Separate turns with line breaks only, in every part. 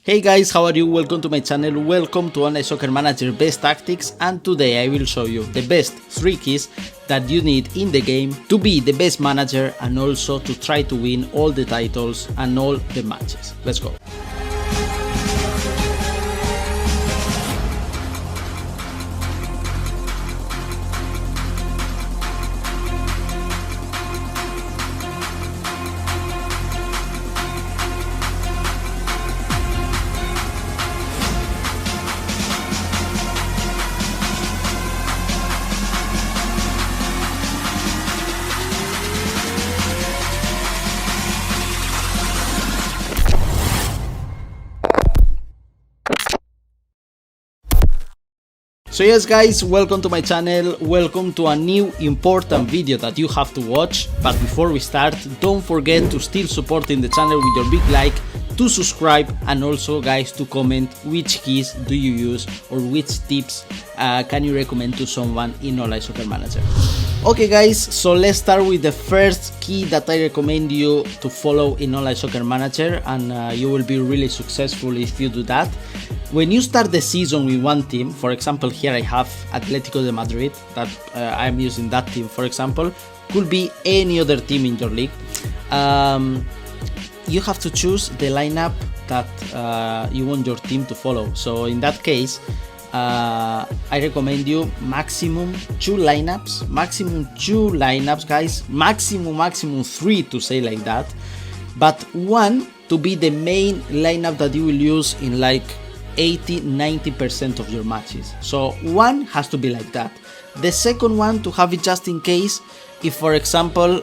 Hey guys, how are you? Welcome to my channel, welcome to Online Soccer Manager Best Tactics, and today I will show you the best 3 keys that you need in the game to be the best manager and also to try to win all the titles and all the matches. Let's go. So yes guys, welcome to my channel, welcome to a new important video that you have to watch. But before we start, don't forget to still supporting the channel with your big like, to subscribe, and also guys to comment which keys do you use or which tips can you recommend to someone in Online Soccer Manager. Okay guys, so let's start with the first key that I recommend you to follow in Online Soccer Manager, and you will be really successful if you do that. When you start the season with one team, for example here I have Atletico de Madrid, that I'm using that team for example, could be any other team in your league. You have to choose the lineup that you want your team to follow. So in that case, I recommend you maximum 2 lineups guys, maximum 3 to say like that, but one to be the main lineup that you will use in like 80-90% of your matches. So one has to be like that. The second one to have it just in case, if for example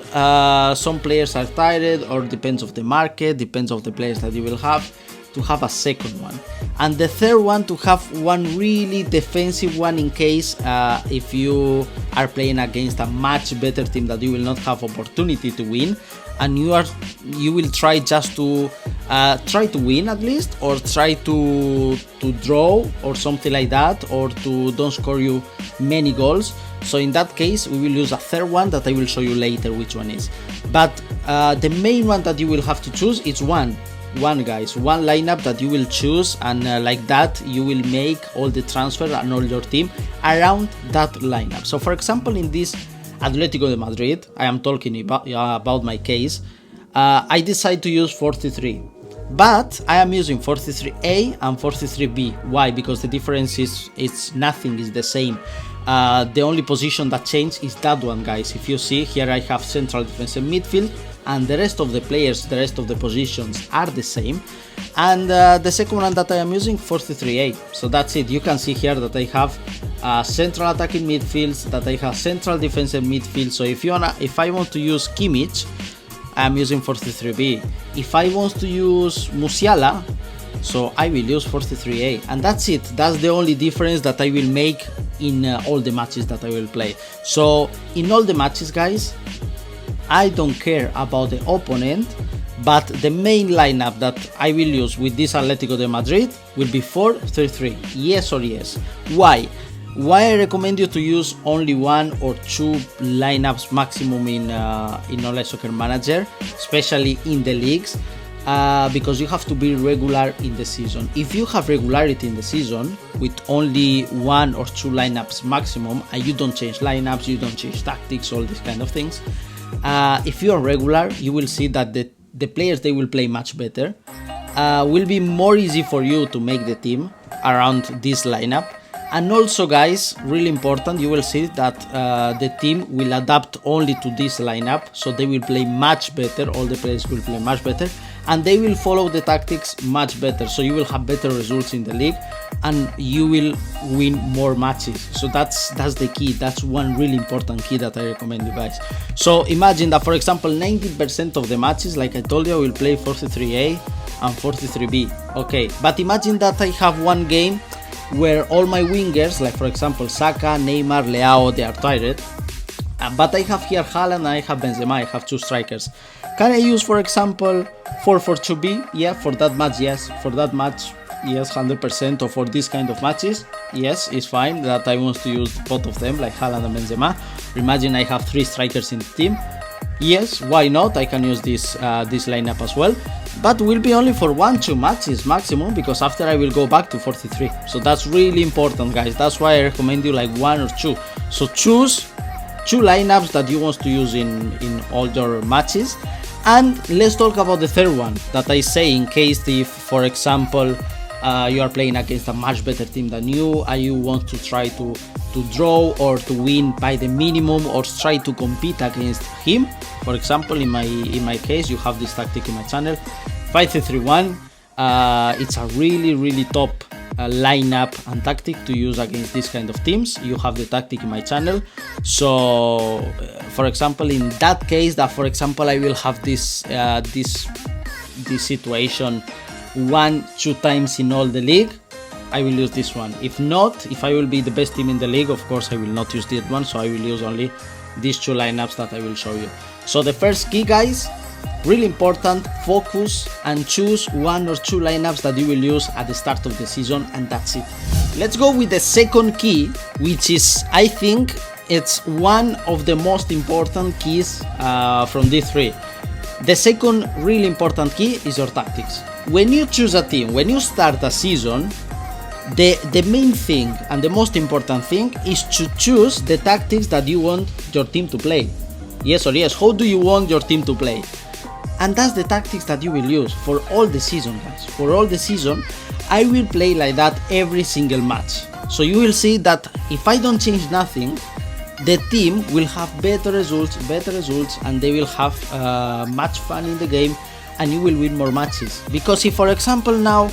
some players are tired, or depends of the market, depends of the players that you will have, to have a second one. And the third one to have one really defensive one in case if you are playing against a much better team that you will not have opportunity to win, and you will try just to try to win at least, or try to draw or something like that, or to don't score you many goals. So in that case we will use a third one that I will show you later which one is. But the main one that you will have to choose is one lineup that you will choose, and like that you will make all the transfer and all your team around that lineup. So for example in this Atletico de Madrid, I am talking about my case, I decide to use 4-3-3, but I am using 4-3-3A and 4-3-3B. Why? Because the difference is nothing, is the same. The only position that changed is that one, guys. If you see here, I have central defensive midfield, and the rest of the players, the rest of the positions are the same. And the second one that I am using, 4-3-3-A. So that's it. You can see here that I have central attacking midfields, that I have central defensive midfield. So if I want to use Kimmich, I am using 4-3-3-B. If I want to use Musiala, so I will use 4-3-3-A, and that's it. That's the only difference that I will make in all the matches that I will play. So in all the matches, guys, I don't care about the opponent, but the main lineup that I will use with this Atletico de Madrid will be 4-3-3, yes or yes. Why I recommend you to use only 1 or 2 lineups maximum in Online Soccer Manager, especially in the leagues, because you have to be regular in the season. If you have regularity in the season with only 1 or 2 lineups maximum, and you don't change lineups, you don't change tactics, all these kind of things, if you are regular, you will see that the players, they will play much better. Will be more easy for you to make the team around this lineup. And also guys, really important, you will see that the team will adapt only to this lineup, so they will play much better, all the players will play much better, and they will follow the tactics much better, so you will have better results in the league and you will win more matches. So that's the key. That's one really important key that I recommend you guys. So imagine that for example 90% of the matches, like I told you, I will play 4-3-3-A and 4-3-3-B. Okay, but imagine that I have one game where all my wingers, like for example Saka, Neymar, Leao, they are tired, but I have here Haaland and I have Benzema, I have 2 strikers. Can I use for example 4-4-2-B? Yeah, for that match, yes. For that match, yes, 100%. Or for this kind of matches, yes, it's fine that I want to use both of them, like Haaland and Benzema. Imagine I have 3 strikers in the team. Yes, why not? I can use this lineup as well. but will be only for 1-2 matches maximum, because after I will go back to 43. So that's really important, guys. That's why I recommend you like 1 or 2. So choose 2 lineups that you want to use in all your matches. And let's talk about the third one that I say, in case if, for example, you are playing against a much better team than you, and you want to try to draw or to win by the minimum, or try to compete against him. For example, in my case, you have this tactic in my channel, 5-3-1. It's a really top lineup and tactic to use against this kind of teams. You have the tactic in my channel. So for example, in that case, that for example I will have this situation 1-2 times in all the league, I will use this one. If not, if I will be the best team in the league, of course I will not use that one, so I will use only these 2 lineups that I will show you. So the first key, guys, really important, focus and choose 1 or 2 lineups that you will use at the start of the season, and that's it. Let's go with the second key, which is, I think it's one of the most important keys from these 3. The second really important key is your tactics. When you choose a team, when you start a season, the main thing and the most important thing is to choose the tactics that you want your team to play. Yes or yes, how do you want your team to play? And that's the tactics that you will use for all the season, guys. For all the season, I will play like that every single match. So you will see that if I don't change nothing, the team will have better results, and they will have much fun in the game, and you will win more matches. Because if, for example, now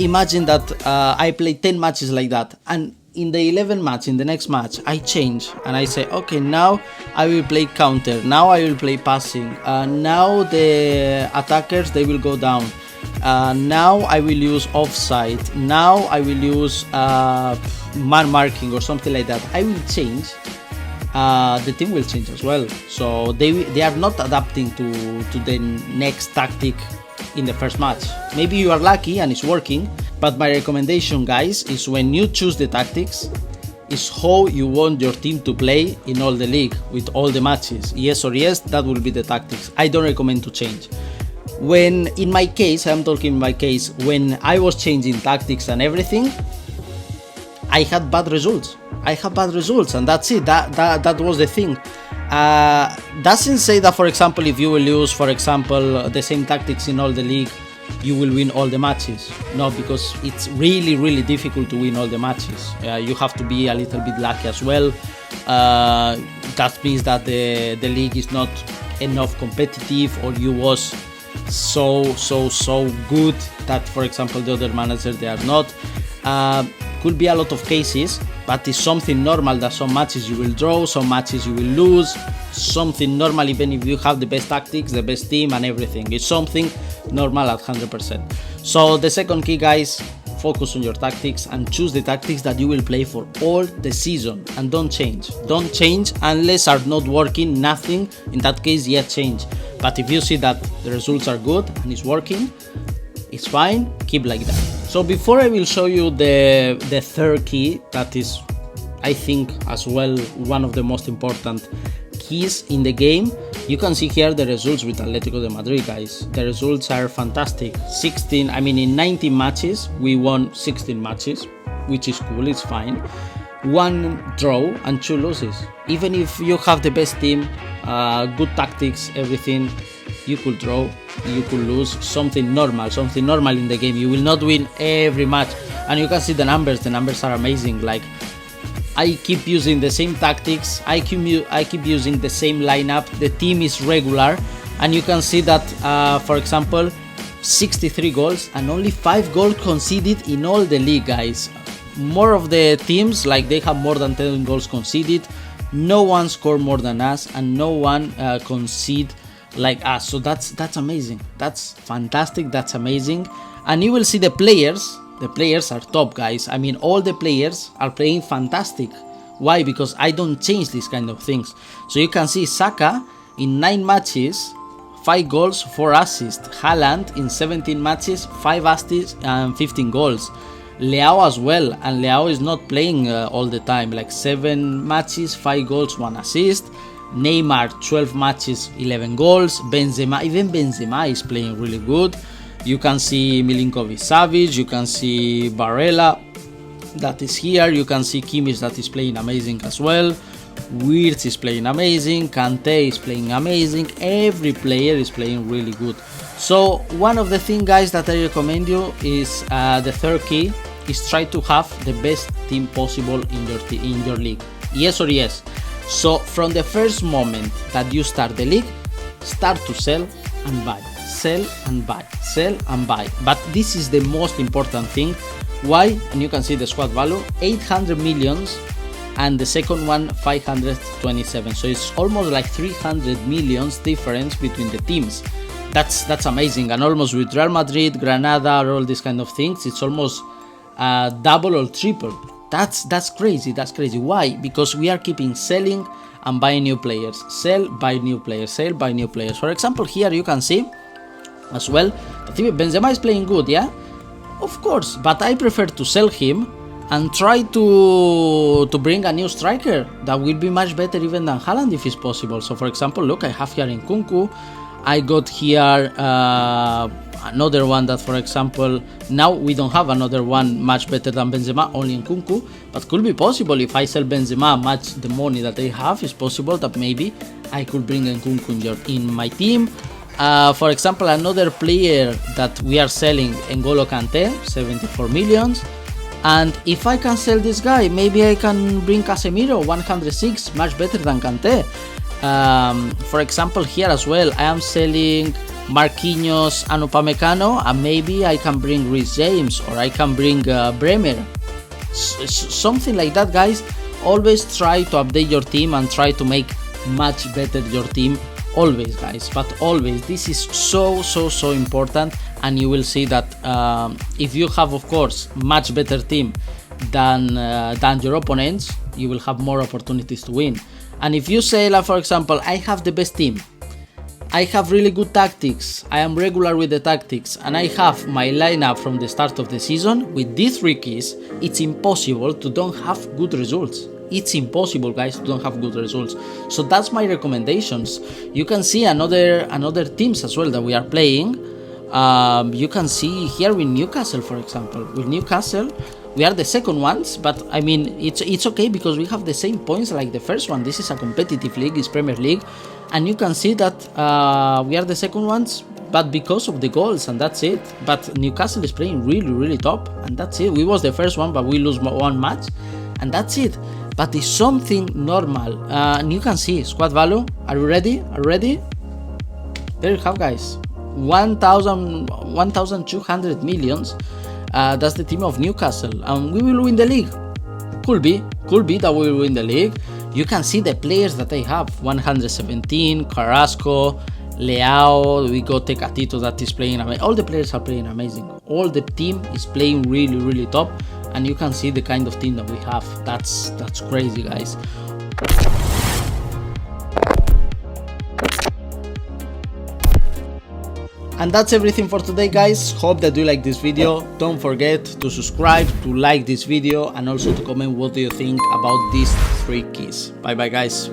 imagine that I play 10 matches like that, and in the 11th match, in the next match, I change and I say, okay, now I will play counter, now I will play passing, now the attackers, they will go down, now I will use offside, now I will use man marking or something like that. I will change, the team will change as well. So they are not adapting to the next tactic in the first match. Maybe you are lucky and it's working, but my recommendation, guys, is when you choose the tactics, is how you want your team to play in all the league with all the matches. Yes or yes, that will be the tactics. I don't recommend to change. When in my case, I'm talking in my case, when I was changing tactics and everything, I had bad results. And that's it. That was the thing. Doesn't say that, for example, if you will use, for example, the same tactics in all the league, you will win all the matches. No, because it's really difficult to win all the matches. You have to be a little bit lucky as well. That means that the league is not enough competitive, or you was so good that, for example, the other managers, they are not. Could be a lot of cases, but it's something normal that some matches you will draw, some matches you will lose. Something normal, even if you have the best tactics, the best team and everything. It's something normal at 100%. So the second key, guys, focus on your tactics and choose the tactics that you will play for all the season, and don't change unless are not working. Nothing in that case, yet change. But if you see that the results are good and it's working, it's fine, keep like that. So before I will show you the third key, that is, I think, as well one of the most important keys in the game, you can see here the results with Atletico de Madrid, guys. The results are fantastic. In 19 matches, we won 16 matches, which is cool, it's fine. 1 draw and 2 losses. Even if you have the best team, good tactics, everything, you could draw, you could lose. Something normal in the game. You will not win every match, and you can see the numbers are amazing. Like, I keep using the same tactics, I keep using the same lineup, the team is regular, and you can see that, for example, 63 goals and only 5 goals conceded in all the league, guys. More of the teams, like, they have more than 10 goals conceded. No one scored more than us, and no one conceded like us. So that's amazing, that's fantastic, that's amazing. And you will see the players are top, guys. I mean, all the players are playing fantastic. Why? Because I don't change these kind of things. So you can see Saka in 9 matches, 5 goals, 4 assists. Haaland in 17 matches, 5 assists and 15 goals. Leao as well, and Leao is not playing all the time, like 7 matches, 5 goals, 1 assist. Neymar 12 matches, 11 goals. Benzema, even Benzema is playing really good. You can see Milinkovic-Savic, you can see Barella that is here, you can see Kimmich that is playing amazing as well. Wirtz is playing amazing, Kante is playing amazing, every player is playing really good. So one of the things, guys, that I recommend you is the third key is try to have the best team possible in your league. Yes or yes. So from the first moment that you start the league, start to sell and buy, sell and buy, sell and buy. But this is the most important thing. Why? And you can see the squad value, 800 millions, and the second one 527. So it's almost like 300 millions difference between the teams. That's amazing. And almost with Real Madrid, Granada, all these kind of things, it's almost double or triple. That's crazy. That's crazy. Why? Because we are keeping selling and buying new players. Sell, buy new players. Sell, buy new players. For example, here you can see as well that Benzema is playing good, yeah? Of course, but I prefer to sell him and try to bring a new striker that will be much better even than Haaland if it's possible. So for example, look, I have here Nkunku. I got here another one that, for example, now we don't have another one much better than Benzema, only Nkunku, but could be possible if I sell Benzema, match the money that I have, it's possible that maybe I could bring Nkunku in my team. For example, another player that we are selling, N'Golo Kante, 74 millions. And if I can sell this guy, maybe I can bring Casemiro, 106, much better than Kante. For example, here as well, I am selling Marquinhos and Upamecano, and maybe I can bring Reece James, or I can bring Bremer. Something like that, guys. Always try to update your team and try to make much better your team. Always, guys, but always. This is so important, and you will see that if you have, of course, much better team than your opponents, you will have more opportunities to win. And if you say, like, for example, I have the best team, I have really good tactics, I am regular with the tactics, and I have my lineup from the start of the season, with these 3 keys, it's impossible to don't have good results. It's impossible, guys, to don't have good results. So that's my recommendations. You can see another teams as well that we are playing. You can see here with Newcastle, for example. With Newcastle, we are the second ones, but I mean, it's okay because we have the same points like the first one. This is a competitive league, it's Premier League, and you can see that we are the second ones, but because of the goals, and that's it. But Newcastle is playing really top, and that's it. We was the first one, but we lose one match, and that's it. But it's something normal. And you can see squad value. Are you ready? There you have, guys. 1,200 millions. That's the team of Newcastle, and we will win the league. Could be that we will win the league. You can see the players that they have: 117, Carrasco, Leao. We got Tecatito that is playing amazing. All the players are playing amazing. All the team is playing really top, and you can see the kind of team that we have. That's crazy, guys. And that's everything for today, guys. Hope that you like this video. Don't forget to subscribe, to like this video, and also to comment what do you think about these 3 keys. Bye bye, guys.